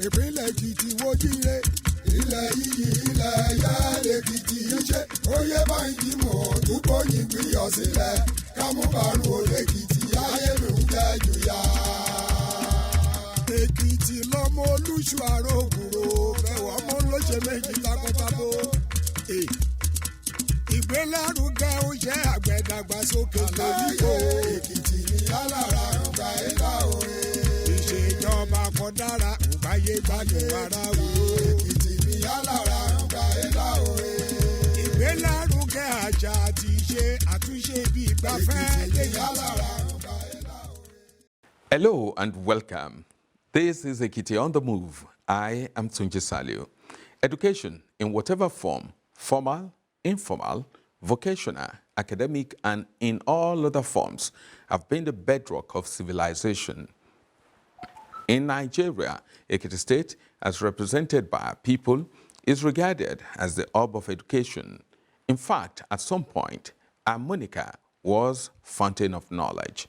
ìpínlẹ̀ Èkìtì wojire ilẹ̀ yìí ilẹ̀ ẹ̀yà Èkìtì ṣe oyè báyìí mọ̀ tó bóyin gbìyànjú sílẹ̀ kámúbàrún olè Èkìtì ayé mi ń jẹ́ jùyà. Èkìtì lọ́mọ olúṣù àrògùrò bẹ̀wọ̀ ọmọ olóṣè méjì takọtabo. Ìgbélárugẹ ó jẹ́ àgbẹ̀dàgbàsókè lóríko. Èkìtì ní alára ọgbà ẹ̀dá òye. Ìṣèjọba kan dára ògbáyé gbádùn ara wò. Èkìtì ní alára ọgbà ẹ̀dá òye. Ìgbélárugẹ àṣà àti ìṣe àtúnṣe bí ìgbafẹ́. Èkìtì ní alára ọgbà ẹ̀dá òye. Hello and welcome. This is Ekiti on the Move. I am Tunji Saliu. Education in whatever form, formal, informal, vocational, academic, and in all other forms, have been the bedrock of civilization. In Nigeria, Ekiti State, as represented by our people, is regarded as the hub of education. In fact, at some point, our moniker was Fountain of Knowledge.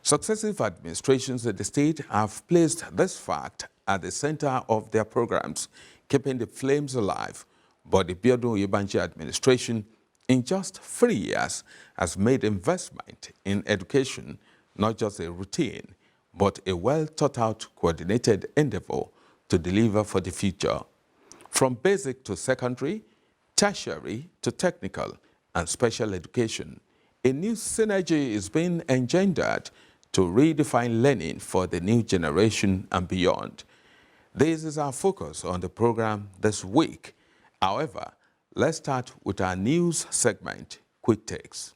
Successive administrations of the state have placed this fact at the center of their programs, keeping the flames alive. But the Biodun Oyebanji administration, in just 3 years, has made investment in education not just a routine, but a well-thought-out, coordinated endeavor to deliver for the future. From basic to secondary, tertiary to technical and special education, a new synergy is being engendered to redefine learning for the new generation and beyond. This is our focus on the program this week. However, let's start with our news segment, Quick Takes.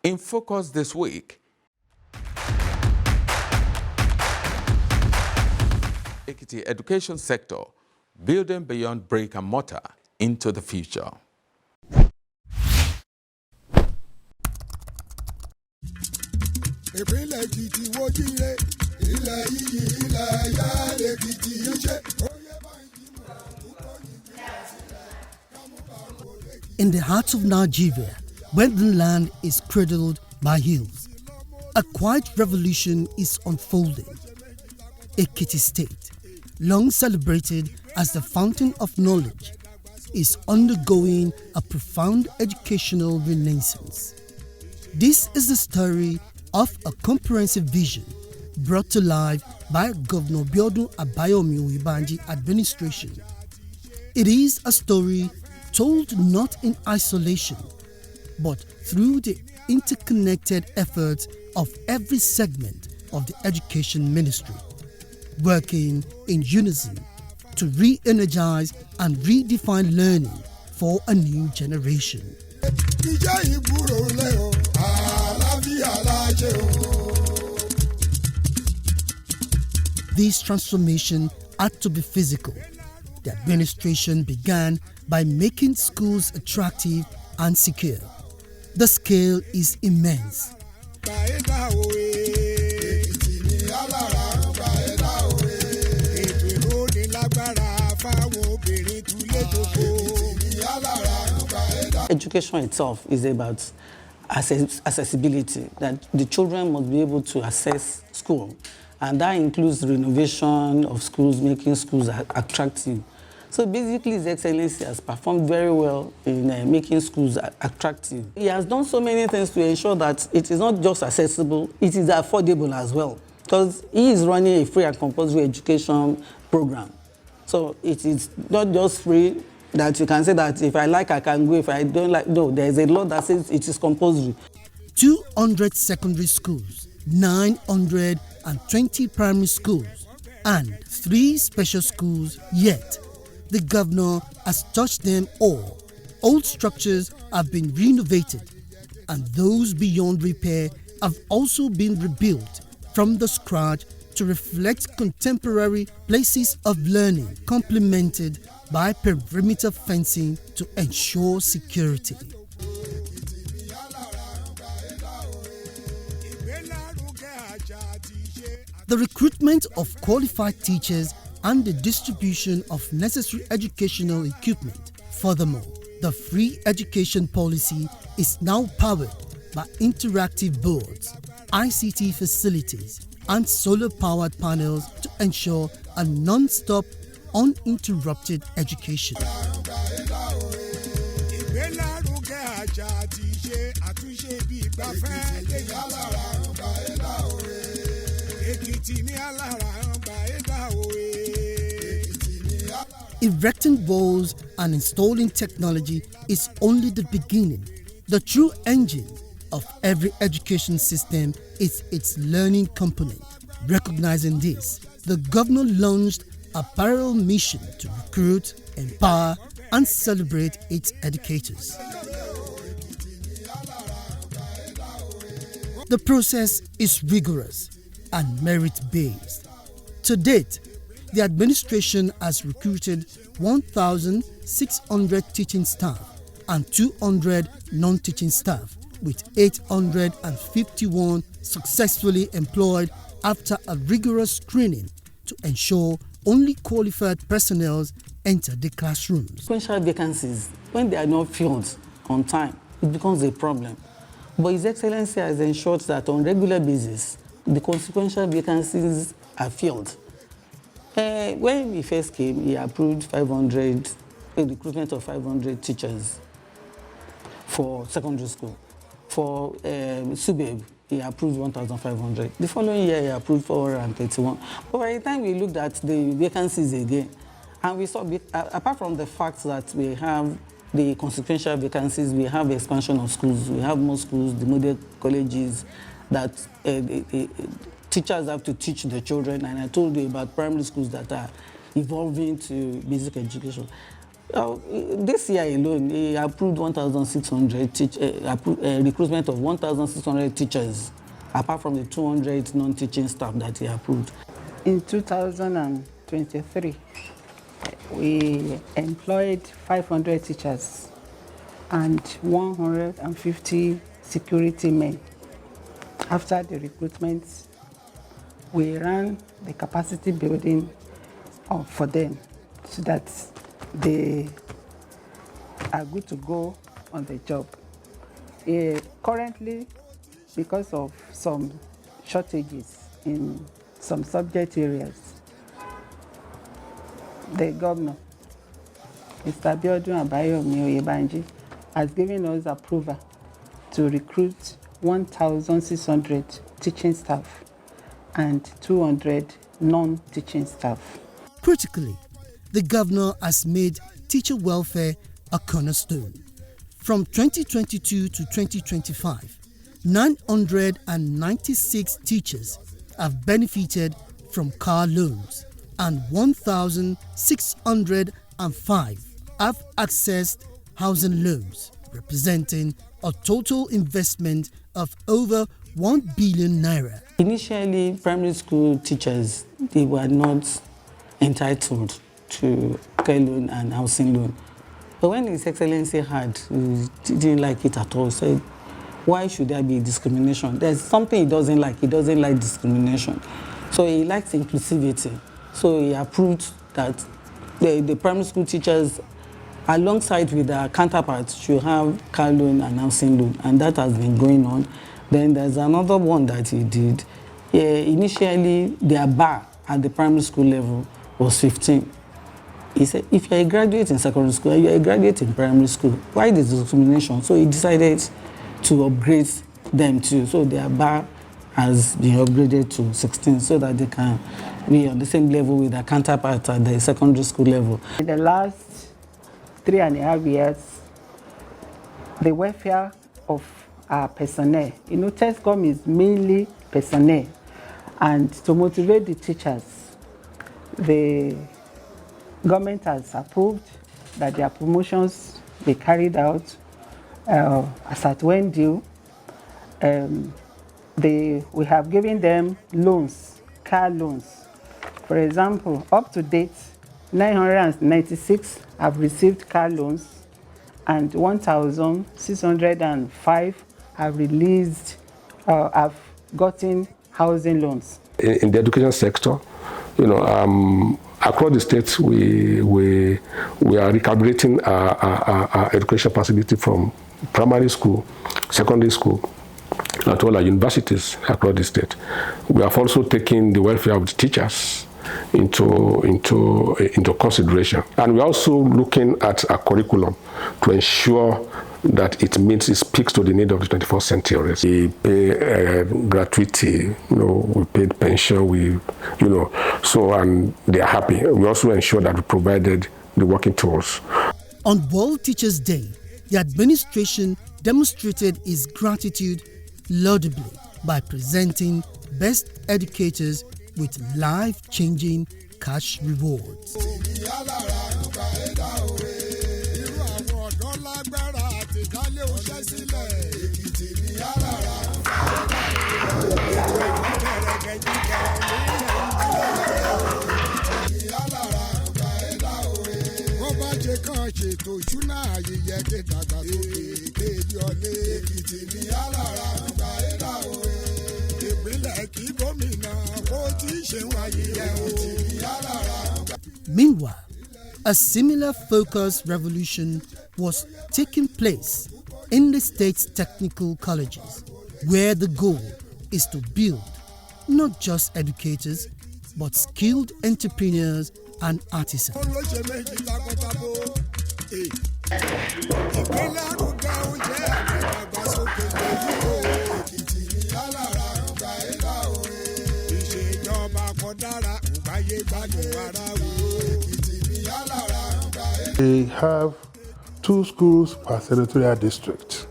In focus this week, Ekiti education sector, building beyond brick and mortar into the future. Ìpínlẹ̀ Èkìtì wojire ilẹ̀ yìí ilẹ̀ ẹ̀yà Èkìtì ṣe oyè báyìí mọ̀ tó bóyin gbìyànjú sílẹ̀ kámúbàrún olè Èkìtì. In the heart of Nigeria, where the land is cradled by hills, a quiet revolution is unfolding. Ekiti State, long celebrated as the fountain of knowledge, is undergoing a profound educational renaissance. This is the story of a comprehensive vision brought to life by Governor Biodun Oyebanji administration. It is a story told not in isolation, but through the interconnected efforts of every segment of the education ministry, working in unison to re-energize and redefine learning for a new generation. This transformation had to be physical. The administration began by making schools attractive and secure. The scale is immense. Education itself is about accessibility, that the children must be able to access school, and that includes renovation of schools, making schools attractive. So basically, His Excellency has performed very well in making schools attractive. He has done so many things to ensure that it is not just accessible, it is affordable as well, because he is running a free and compulsory education program. So it is not just free that you can say that if I like, I can go. If I don't like, no, there is a law that says it is compulsory. 200 secondary schools, 920 primary schools, and 3 special schools, yet the governor has touched them all. Old structures have been renovated, and those beyond repair have also been rebuilt from the scratch to reflect contemporary places of learning, complemented by perimeter fencing to ensure security. The recruitment of qualified teachers and the distribution of necessary educational equipment. Furthermore, the free education policy is now powered by interactive boards, ICT facilities, and solar-powered panels to ensure a non-stop, uninterrupted education. Erecting walls and installing technology is only the beginning. The true engine of every education system is its learning component. Recognizing this, the governor launched a parallel mission to recruit, empower, and celebrate its educators. The process is rigorous and merit-based. To date, the administration has recruited 1,600 teaching staff and 200 non-teaching staff, with 851 successfully employed after a rigorous screening to ensure only qualified personnel enter the classrooms. Sequential vacancies, when they are not filled on time, it becomes a problem. But His Excellency has ensured that on regular basis, the consequential vacancies are filled. When he first came, he approved a recruitment of 500 teachers for secondary school. For Subeb, he approved 1,500. The following year, he approved 431. But by the time we looked at the vacancies again, and we saw, apart from the fact that we have the consequential vacancies, we have expansion of schools, we have more schools, the model colleges, that the teachers have to teach the children, and I told you about primary schools that are evolving to basic education. This year alone, he approved 1,600 recruitment of 1,600 teachers, apart from the 200 non-teaching staff that he approved. In 2023, we employed 500 teachers and 150 security men. After the recruitment, we ran the capacity building for them so that they are good to go on the job. Currently, because of some shortages in some subject areas, the governor, Mr. Abiodun Abayomi Oyebanji, has given us approval to recruit 1,600 teaching staff and 200 non-teaching staff. Critically, the governor has made teacher welfare a cornerstone. From 2022 to 2025, 996 teachers have benefited from car loans, and 1,605 have accessed housing loans, representing a total investment of over 1 billion naira. Initially, primary school teachers, they were not entitled to car loan and housing loan. But when His Excellency heard, he didn't like it at all. Said, why should there be discrimination? There's something he doesn't like. He doesn't like discrimination. So he likes inclusivity. So he approved that the primary school teachers, alongside with their counterparts, should have car loan and housing loan. And that has been going on. Then there's another one that he did. Initially, their bar at the primary school level was 15. He said, if you're a graduate in secondary school and you're a graduate in primary school, why this discrimination? So he decided to upgrade them too. So their bar has been upgraded to 16 so that they can be on the same level with their counterparts at the secondary school level. In the last 3.5 years, the welfare of our personnel, TESCOM is mainly personnel, and to motivate the teachers, the government has approved that their promotions be carried out as at when due. We have given them loans, car loans. For example, up to date, 996 have received car loans, and 1,605 have released, have gotten housing loans. In the education sector, across the states, we are recalibrating our education facility from primary school, secondary school, as well as universities across the state. We have also taken the welfare of the teachers into consideration, and we're also looking at a curriculum to ensure that it speaks to the need of the 21st century. We pay gratuity, we paid pension, and they are happy. We also ensure that we provided the working tools. On World Teachers' Day, the administration demonstrated its gratitude laudably by presenting best educators with life-changing cash rewards. Meanwhile, a similar focus revolution was taking place in the state's technical colleges, where the goal is to build not just educators, but skilled entrepreneurs and artisans. We have 2 schools per senatorial district,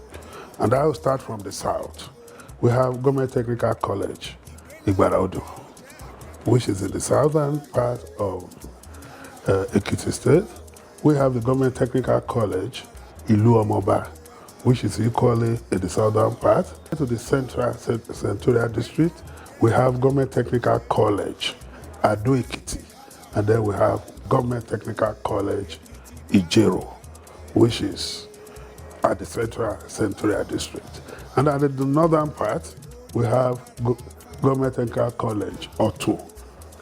and I will start from the south. We have Government Technical College, Igbaraudu, which is in the southern part of Ekiti State. We have the Government Technical College, Ilu Omoba, which is equally in the southern part. To the central senatorial district, we have Government Technical College, Ado Ekiti, and then we have Government Technical College, Ijero, which is at the central senatorial district. And at the northern part, we have Government Technical College, Otu,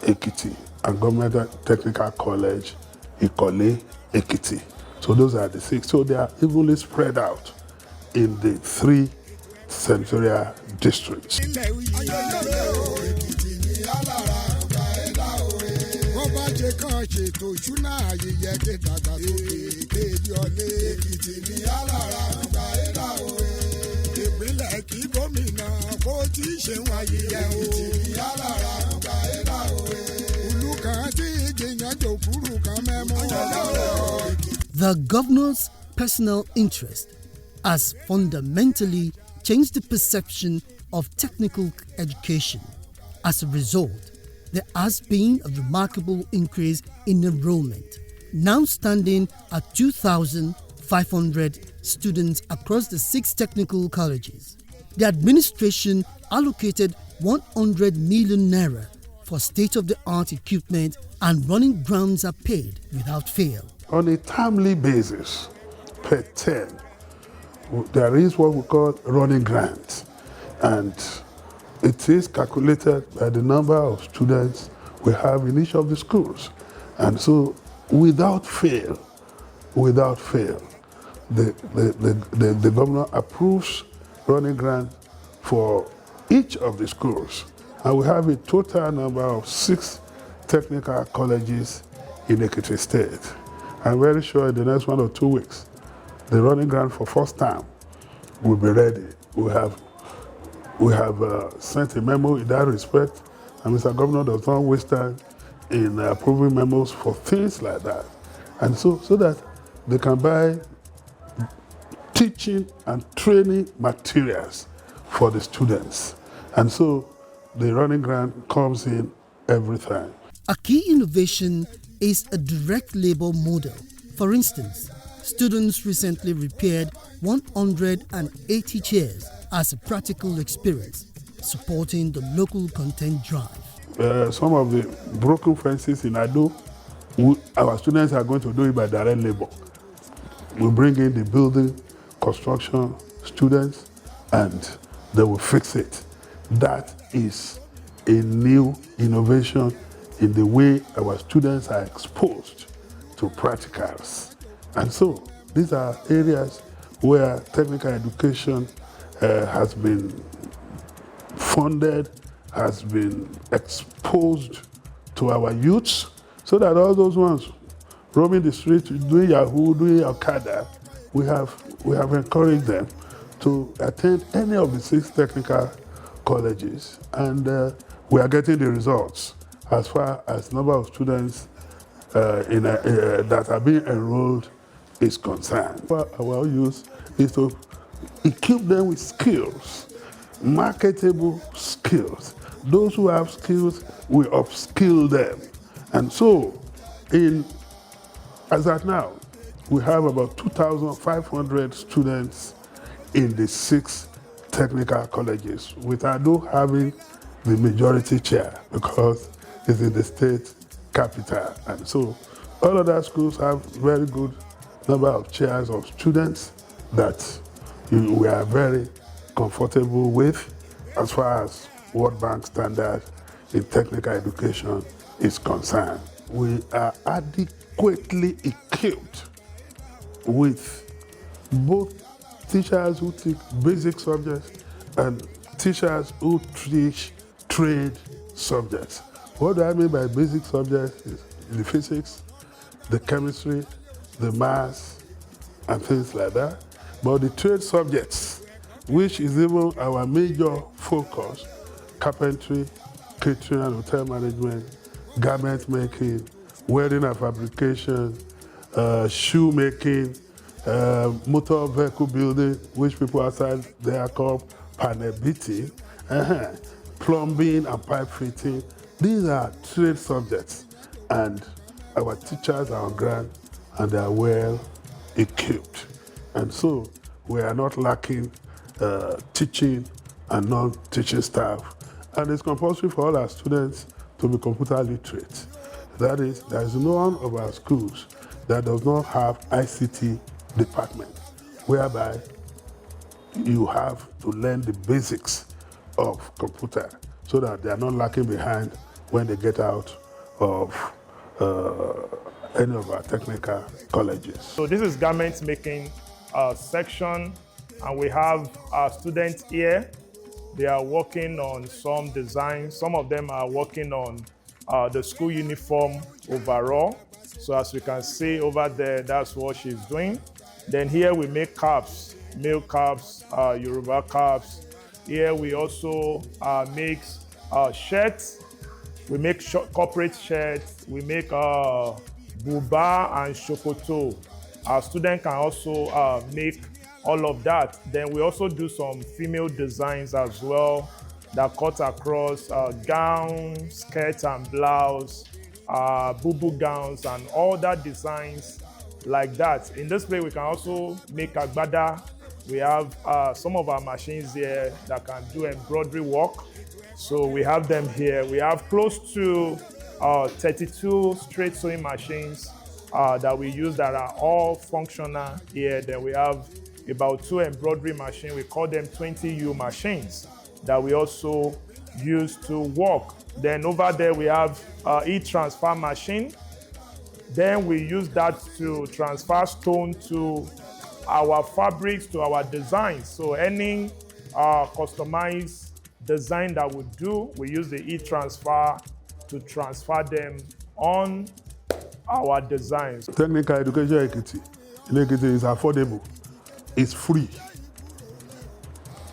Ekiti, and Government Technical College, Ikole, Ekiti. So those are the 6. So they are evenly spread out in the 3 senatorial districts. The governor's personal interest has fundamentally changed the perception of technical education. As a result, there has been a remarkable increase in enrollment, now standing at 2,500 students across the 6 technical colleges. The administration allocated 100 million naira for state-of-the-art equipment, and running grounds are paid without fail. On a timely basis, per term, there is what we call running grants, and it is calculated by the number of students we have in each of the schools. And so without fail, the governor approves running grant for each of the schools. And we have a total number of 6 technical colleges in Ekiti State. I'm very sure in the next 1 or 2 weeks, the running grant for first time will be ready. We have sent a memo in that respect, and Mr. Governor does not waste time. in approving memos for things like that. And so that they can buy teaching and training materials for the students. And so the running grant comes in every time. A key innovation is a direct labor model. For instance, students recently repaired 180 chairs as a practical experience, supporting the local content drive. Some of the broken fences in Ado, our students are going to do it by direct labor. We bring in the building, construction students, and they will fix it. That is a new innovation in the way our students are exposed to practicals. And so these are areas where technical education has been funded, has been exposed to our youths, so that all those ones roaming the streets, doing Yahoo, doing Okada, we have encouraged them to attend any of the 6 technical colleges, and we are getting the results as far as number of students that are being enrolled is concerned. Our use is to equip them with skills, marketable skills. Those who have skills, we upskill them. And so, as at now, we have about 2,500 students in the 6 technical colleges, with Ado having the majority chair because it's in the state capital. And so all other schools have very good number of chairs of students that we are very comfortable with as far as World Bank standard in technical education is concerned. We are adequately equipped with both teachers who teach basic subjects and teachers who teach trade subjects. What do I mean by basic subjects is the physics, the chemistry, the maths, and things like that. But the trade subjects, which is even our major focus, carpentry, catering and hotel management, garment making, welding and fabrication, shoe making, motor vehicle building, which people outside there call panel beating, plumbing and pipe fitting. These are trade subjects, and our teachers are on grant and they are well equipped. And so we are not lacking teaching and non-teaching staff. And it's compulsory for all our students to be computer literate. That is, there is none of our schools that does not have ICT department, whereby you have to learn the basics of computer so that they are not lacking behind when they get out of any of our technical colleges. So this is garment making section, and we have our students here. They are working on some designs. Some of them are working on the school uniform overall. So as you can see over there, that's what she's doing. Then here we make caps, male caps, Yoruba caps. Here we also make shirts. We make corporate shirts. We make buba and shokoto. Our student can also make all of that. Then we also do some female designs as well that cut across gowns, skirts and blouse, bubu gowns and all that designs like that. In this way, we can also make agbada. We have some of our machines here that can do embroidery work. So we have them here. We have close to 32 straight sewing machines that we use that are all functional here. Then we have about 2 embroidery machines. We call them 20U machines that we also use to work. Then over there we have e-transfer machine. Then we use that to transfer stone to our fabrics, to our designs. So any customized design that we do, we use the e-transfer to transfer them on our designs. Technical education Ekiti in Ekiti is affordable. It's free.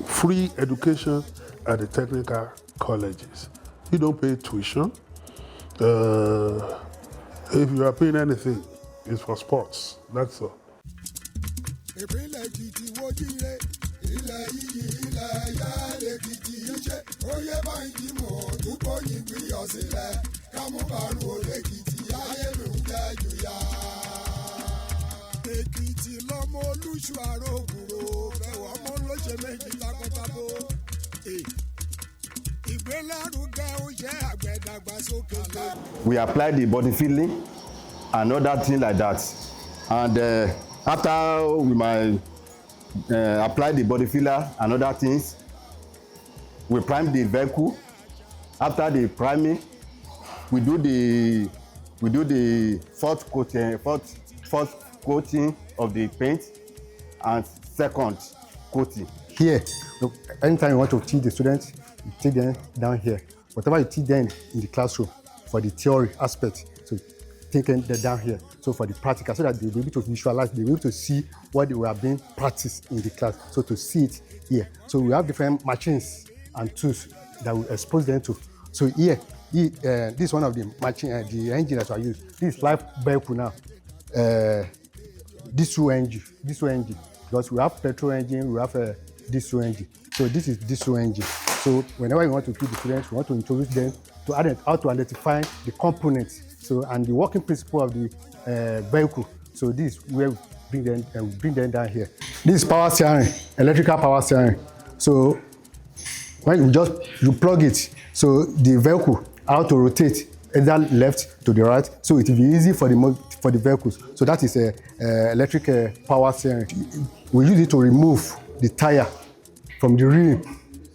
Free education at the technical colleges. You don't pay tuition. If you are paying anything, it's for sports. That's all. ìpínlẹ̀ Èkìtì wojíire ilẹ̀ yìí ilẹ̀ yá lèkìtì yìí ṣe oyè báyìí mọ̀ dúpọ̀ yìí gbìyànjú sílẹ̀ kámúbàrún olèkìtì ayé ló ń jẹ́ jùyà. Èkìtì lọ́mọ olúṣù àròkùrò fẹ̀wọ̀ ọmọ olóṣè méjì takọ́tabo. Ìgbélárugẹ oúnjẹ àgbẹ̀dàgbàsókè lọ. We apply the body feeling and other things like that. And after we might apply the body filler and other things, we prime the vehicle. After the priming, we do the first coating of the paint and second coating. Here, anytime you want to teach the students, you take them down here. Whatever you teach them in the classroom for the theory aspect, so take them down here. So for the practical, so that they'll be able to visualize, they'll be able to see what they were being practiced in the class. So to see it here. So we have different machines and tools that we expose them to. So here, this is one of the machine, the engine that I use. This is live vehicle now. Diesel engine, because we have petrol engine, we have diesel engine. So this is diesel engine. So whenever you want to teach the students, we want to introduce them to how to identify the components. So and the working principle of the vehicle. So this is where we bring them down here. This is power steering, electrical power steering. So when you plug it, so the vehicle how to rotate either left to the right, so it will be easy for the vehicles. So that is electric power steering. We use it to remove the tire from the rim.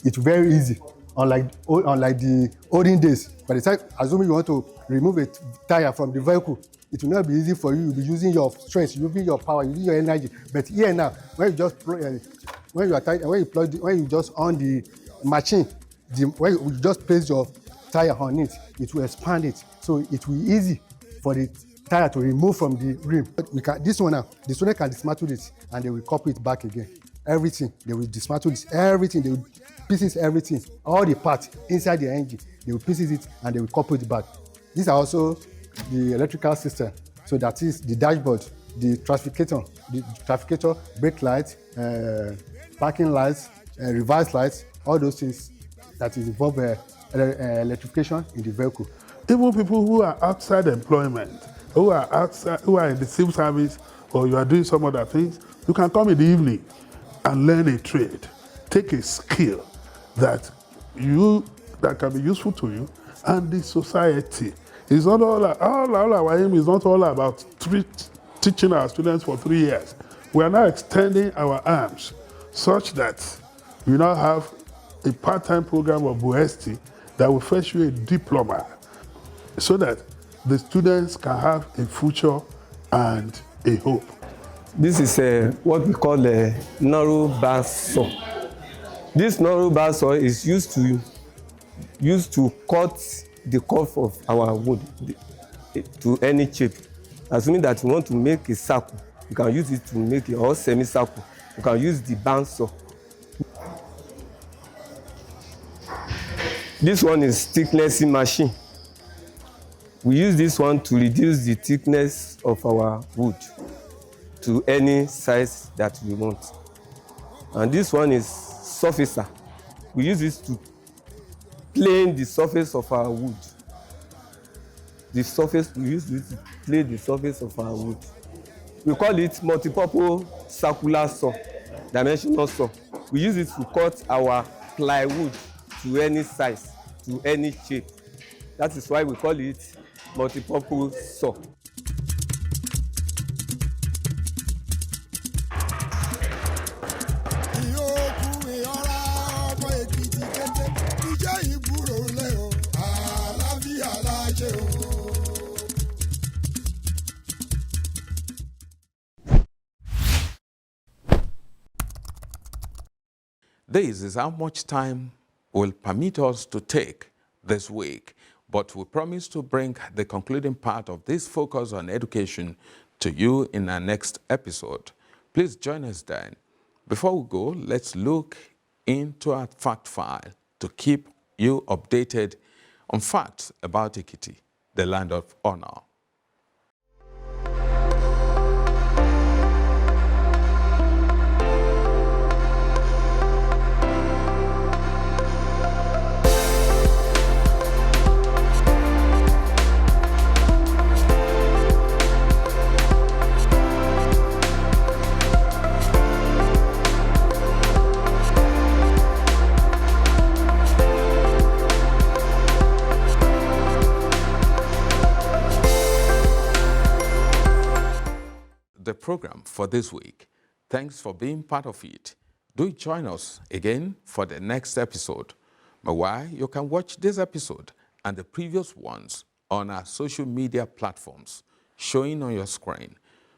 It's very easy, unlike the olden days. By the time, assuming you want to remove a tire from the vehicle, it will not be easy for you. You'll be using your strength, using your power, using your energy. But here now, when you just when you just on the machine, when you just place your tire on it, it will expand it. So it will be easy for the tire to remove from the rim. This one now, the student can dismantle it and they will couple it back again. Everything, they will dismantle it, everything, they will pieces everything, all the parts inside the engine, they will pieces it and they will couple it back. These are also the electrical system. So that is the dashboard, the trafficator, brake lights, parking lights, reverse lights, all those things that is involve electrification in the vehicle. Even people who are outside employment, who are in the civil service, or you are doing some other things, you can come in the evening and learn a trade, take a skill that can be useful to you and the society. It's not all our aim is not all about teaching our students for 3 years. We are now extending our arms such that we now have a part-time program of BUESTI that will fetch you a diploma so that the students can have a future and a hope. This is what we call a narrow bar saw. This narrow bar saw is used to cut the curve of our wood to any shape. Assuming that you want to make a circle, you can use it to make a semicircle. You can use the bandsaw. This one is thicknessing machine. We use this one to reduce the thickness of our wood to any size that we want. And this one is surfacer. We use this to plane the surface of our wood. We use this to plane the surface of our wood. We call it multipurpose circular saw, dimensional saw. We use it to cut our plywood to any size, to any shape. That is why we call it multipurpose saw. This is how much time will permit us to take this week, but we promise to bring the concluding part of this focus on education to you in our next episode. Please join us then. Before we go, let's look into our fact file to keep you updated on facts about Ekiti. the land of honor. The program for this week. Thanks for being part of it. Do join us again for the next episode. Meanwhile, you can watch this episode and the previous ones on our social media platforms showing on your screen.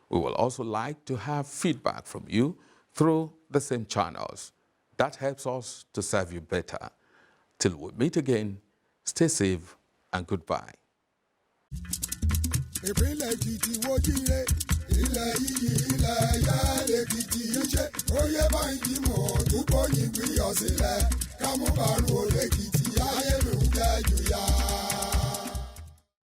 We will also like to have feedback from you through the same channels. That helps us to serve you better. Till we meet again, stay safe and goodbye. ìpínlẹ̀ Èkìtì wójíire ilẹ̀ yìí ilẹ̀ yá lèkìtì ṣe ó yẹ báyìí mọ̀ tó kọ́ yìí gbìyànjú sílẹ̀ ká mú bàrún olèkìtì.